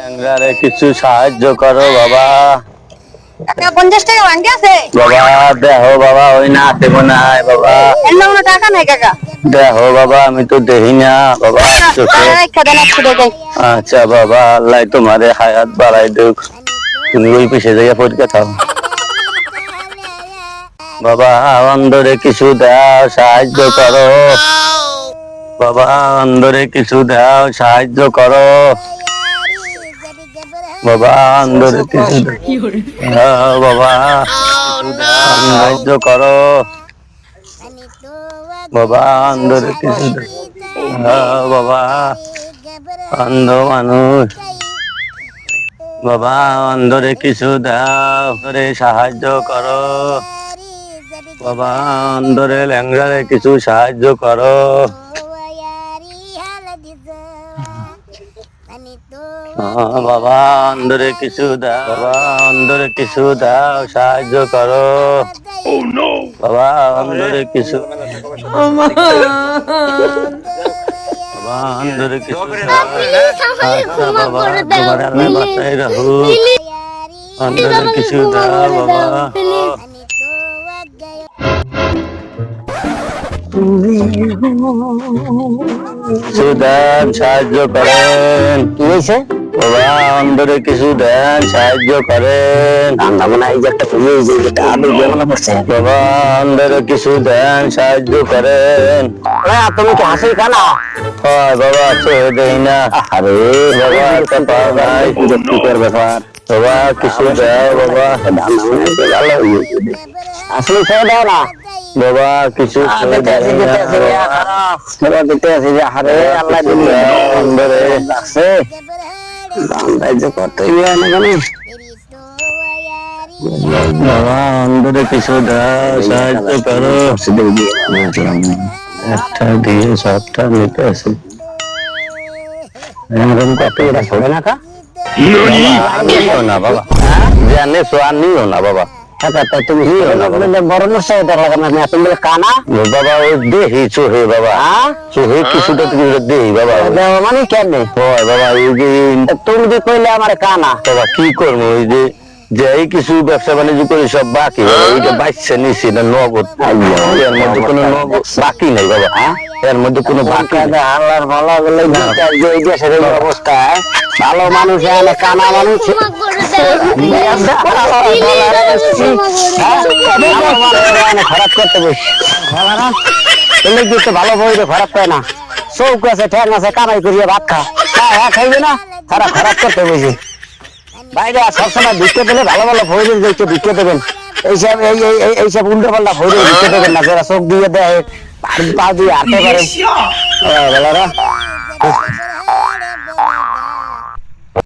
ল্যাংড়ারে কিছু সাহায্য করো বাবা। টাকা 50 টাকা ভাঙ্গে আছে বাবা দেখো বাবা, ওই না আছে মনে হয় বাবা। এমন কোনো টাকা নাই কাকা। দেখো বাবা, আমি তো দেখি না বাবা চোখে। টাকা দেন 100 টাকা। আচ্ছা বাবা, আল্লাহ তোমারে হায়াত বাড়াই দেখ। তুমি ওই পিছিয়ে যাইয়া পরীক্ষা খাও বাবা। অন্ধরে কিছু দাও, সাহায্য করো বাবা। অন্ধরে কিছু দাও, সাহায্য করো বাবা। অন্ধরে কিছু দাও বাবা, কিছু দাও, সাহায্য করো বাবা। অন্ধরে কিছু দাও বাবা। অন্ধ মানুষ বাবা, অন্ধরে কিছু দাও, অন্ধরে সাহায্য করো বাবা। অন্ধরে ল্যাংড়ারে কিছু সাহায্য করো বাবা। অন্ধরে কিছু দাও বাবা, অন্ধরে কিছু দাও, সাহায্য করো বাবা। অন্ধরে কিছু বাবা, অন্ধরে কিছু দাও। আচ্ছা বাবা, তোমার আল্লাহ বাঁচাই রাখুক। অন্ধরে কিছু দাও বাবা। কিছু দেন, সাহায্য করেন। কি হয়েছে বাবা? অন্ধরে কিছু দেন, সাহায্য করেন। বাবা, অন্ধরে কিছু দেন, সাহায্য করেন। তুমি কি হাসির খানা? হয় বাবা, চোখে দেই না। আরে বাবা, একটা পাও নাই। ব্যাপার বাবা, কিছু দেও বাবা। আসলে খেয়ে দাও না। বাবা, কিছু দিতে আছি আরে আল্লাহ অন্ধরে রাখছে যে কতই না জানি বাবা, অন্ধরে কিছু দাও, সাহায্য করো। একটা দিয়ে সবটা নিতে আসি। এরকম কত এটা হবে না কা নিও না বাবা, জানে সো আর নিও না বাবা। তুমি বড় নষ্ট তুমি কানা বাবা, ওই দেহি চোহে বাবা। চোহে কিছুটা তুমি দেহি বাবা। মানে কেন হয় বাবা, এই যে তুমি যে কইলে আমার কানা বাবা কি করবো, ওই যে এই কিছু ব্যবসা বাণিজ্য করে সব বাকি বাবা। ওইটা বাচ্চা নিছি না নগদ, এর মধ্যে কোনো নগদ বাকি নেই বাবা। এর মধ্যে কোনো বাকি নেই। আল্লাহর ভালো গেলে এই দেশের এই অবস্থা ভালো মানুষ এখানে কানা মানুষ খারাপ করতে বসে ভালো বইতে খারাপ পায় না। চৌক আছে, ঠ্যাং আছে, কামাই করিয়ে ভাত খা খাইবে না, তারা খারাপ করতে বসে। বাইরে সবসময় ঢুকতে দিলে ভালো ভালো ভৈরের দেখতে ঢুকতে দেবেন। এইসব এইসব উল্টো পাল্টা ভৈরের ঢুকতে দেবেন না, যারা চোখ দিয়ে দেয় পা দিয়ে হাঁটতে পারে।